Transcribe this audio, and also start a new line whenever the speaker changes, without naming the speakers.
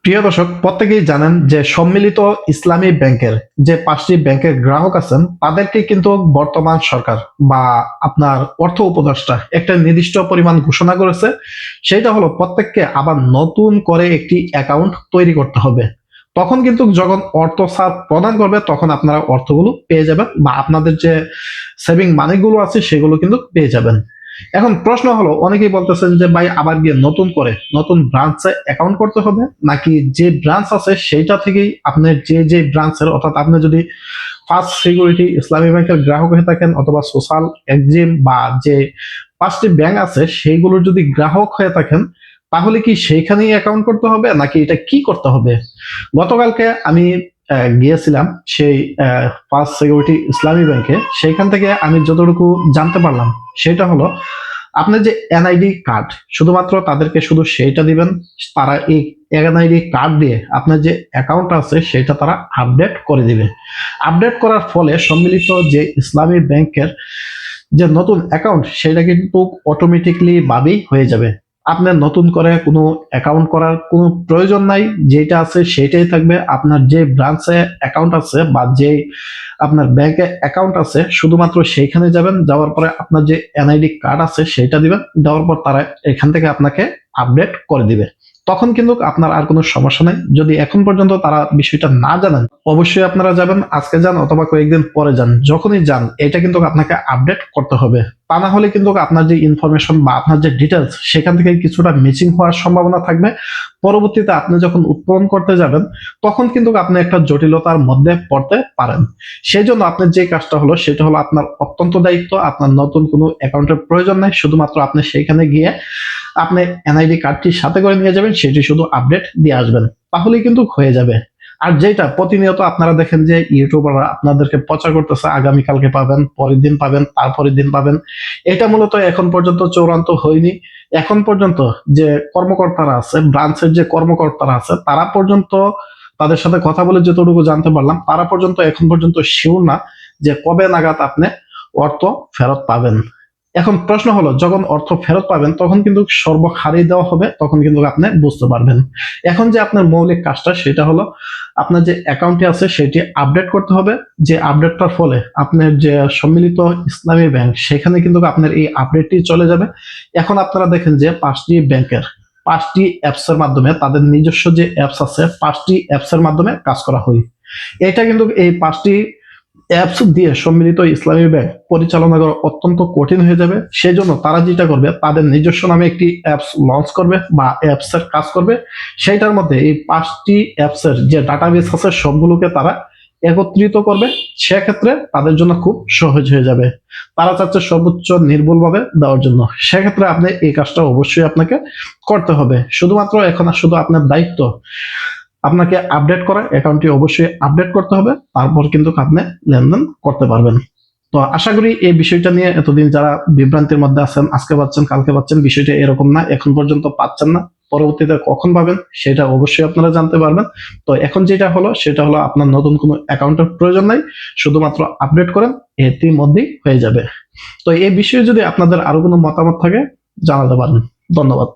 প্রিয় দর্শক, প্রত্যেকেই জানেন যে সম্মিলিত ইসলামী ব্যাংকের যে 5টি ব্যাংকের গ্রাহক আছেন তাদেরকে কিন্তু বর্তমান সরকার বা আপনার অর্থ উপদেষ্টা একটা নির্দিষ্ট পরিমাণ ঘোষণা করেছে। সেটা হলো প্রত্যেককে আবার নতুন করে একটি অ্যাকাউন্ট তৈরি করতে হবে। তখন কিন্তু যখন অর্থ ছাড় প্রদান করবে তখন আপনারা অর্থগুলো পেয়ে যাবেন বা আপনাদের যে সেভিং মানিগুলো আছে সেগুলো কিন্তু পেয়ে যাবেন। এখন প্রশ্ন হলো, অনেকেই বলতেছেন যে ভাই আবার গিয়ে নতুন করে নতুন ব্রাঞ্চে অ্যাকাউন্ট করতে হবে, নাকি যে ব্রাঞ্চ আছে সেইটা থেকেই আপনার যে ব্রাঞ্চের, অর্থাৎ আপনি যদি ফার্স্ট সিকিউরিটি ইসলামী ব্যাংকের গ্রাহক হয়ে থাকেন অথবা সোশ্যাল এক্সিম বা যে 5টি ব্যাংক আছে সেইগুলোর যদি গ্রাহক হয়ে থাকেন, তাহলে কি সেইখানেই অ্যাকাউন্ট করতে হবে নাকি এটা কি করতে হবে? গতকালকে আমি গিয়েছিলাম সেই ফার্স্ট সিকিউরিটি ইসলামী ব্যাংকে। সেইখান থেকে আমি যতটুকু জানতে পারলাম সেটা হলো, আপনার যে এনআইডি কার্ড, শুধুমাত্র তাদেরকে শুধু সেইটা দিবেন। তারা এই এনআইডি কার্ড দিয়ে আপনার যে অ্যাকাউন্ট আছে সেটা তারা আপডেট করে দিবে। আপডেট করার ফলে সম্মিলিত যে ইসলামী ব্যাংকের যে নতুন অ্যাকাউন্ট সেটা কিন্তু অটোমেটিকলি ভাবেই হয়ে যাবে। আপনার নতুন করে কোনো অ্যাকাউন্ট করার কোনো প্রয়োজন নাই, যেটা আছে সেটাই থাকবে। আপনার যে ব্রাঞ্চে অ্যাকাউন্ট আছে বা যে আপনার ব্যাংকে অ্যাকাউন্ট আছে শুধুমাত্র সেইখানে যাবেন, যাওয়ার পরে আপনার যে এনআইডি কার্ড আছে সেটা দিবেন, দেওয়ার পর তারা এখান থেকে আপনাকে আপডেট করে দিবে। তখন কিন্তু আপনার আর কোনো সমস্যা নাই। যদি এখন পর্যন্ত তারা বিষয়টা না জানেন, অবশ্যই আপনারা যাবেন, আজকে যান অথবা কয়েকদিন পরে যান, যখনই যান এটা কিন্তু আপনাকে আপডেট করতে হবে। তা না হলে কিন্তু আপনার যে ইনফরমেশন বা আপনার যে ডিটেলস সেখান থেকে কিছুটা মিসিং হওয়ার সম্ভাবনা থাকবে। পরবর্তীতে আপনি যখন উত্তোলন করতে যাবেন তখন কিন্তু আপনি একটা জটিলতার মধ্যে পড়তে পারেন। সেই জন্য আপনার যে কাজটা হলো সেটা হলো আপনার অত্যন্ত দায়িত্ব, আপনার নতুন কোনো অ্যাকাউন্টের প্রয়োজন নাই। শুধুমাত্র আপনি সেইখানে গিয়ে আপনি এনআইডি কার্ডটি সাথে করে নিয়ে যাবেন, সেটি শুধু আপডেট দিয়ে আসবেন, তাহলেই কিন্তু হয়ে যাবে। আর যেটা প্রতিনিয়ত আপনারা দেখেন যে ইউটিউবাররা আপনাদেরকে প্রচার করতেছে, আগামীকালকে পাবেন, পরের দিন পাবেন, তারপরের দিন পাবেন, এটা মূলত এখন পর্যন্ত চূড়ান্ত হয়নি। এখন পর্যন্ত যে কর্মকর্তারা আছে, ব্রাঞ্চের যে কর্মকর্তারা আছে, তারা পর্যন্ত, তাদের সাথে কথা বলে যতটুকু জানতে পারলাম, তারা পর্যন্ত এখন পর্যন্ত শিওর না যে কবে নাগাদ আপনি অর্থ ফেরত পাবেন। এখন প্রশ্ন হলো, যখন অর্থ ফেরত পাবেন তখন কিন্তু সর্বহারই দেওয়া হবে, তখন কিন্তু আপনি বুঝতে পারবেন। এখন যে আপনার মৌলিক কাজটা সেটা হলো, আপনার যে অ্যাকাউন্টটি আছে সেটি আপডেট করতে হবে। যে আপডেটটার ফলে আপনার যে সম্মিলিত ইসলামী ব্যাংক সেখানে কিন্তু আপনার এই আপডেটটি চলে যাবে। এখন আপনারা দেখেন যে 5টি ব্যাংকের 5টি অ্যাপস এর মাধ্যমে, তাদের নিজস্ব যে অ্যাপস আছে 5টি অ্যাপস এর মাধ্যমে কাজ করা হয়। এটা কিন্তু এই 5টি অ্যাপস দিয়ে সম্মিলিত ইসলামী ব্যাংক পরিচালনা করা অত্যন্ত কঠিন হয়ে যাবে। সেজন্য তারা যেটা করবে, তাদের নিজস্ব নামে একটি অ্যাপস লঞ্চ করবে বা অ্যাপস এর কাজ করবে। সেইটার মধ্যে এই 5টি অ্যাপস এর যে ডাটাবেস আছে সবগুলোকে তারা একত্রিত করবে। সেক্ষেত্রে তাদের জন্য খুব সহজ হয়ে যাবে। তারা চাচ্ছে সর্বোচ্চ নির্ভুলভাবে দেওয়ার জন্য। সেক্ষেত্রে আপনি এই কাজটা অবশ্যই আপনাকে করতে হবে। শুধুমাত্র এখন আর শুধু আপনার দায়িত্ব আপনাকে আপডেট করা, অ্যাকাউন্টটি অবশ্যই আপডেট করতে হবে, তারপর কিন্তু আপনি লেনদেন করতে পারবেন। তো আশা করি এই বিষয়টা নিয়ে এতদিন যারা বিভ্রান্তির মধ্যে আছেন, আজকে পাচ্ছেন কালকে পাচ্ছেন, বিষয়টা এরকম না। এখন পর্যন্ত পাচ্ছেন না, পরবর্তীতে কখন পাবেন সেটা অবশ্যই আপনারা জানতে পারবেন। তো এখন যেটা হলো সেটা হলো, আপনার নতুন কোনো অ্যাকাউন্টের প্রয়োজন নাই, শুধুমাত্র আপডেট করেন, এটির মধ্যেই হয়ে যাবে। তো এই বিষয়ে যদি আপনাদের আরো কোনো মতামত থাকে জানাতে পারেন। ধন্যবাদ।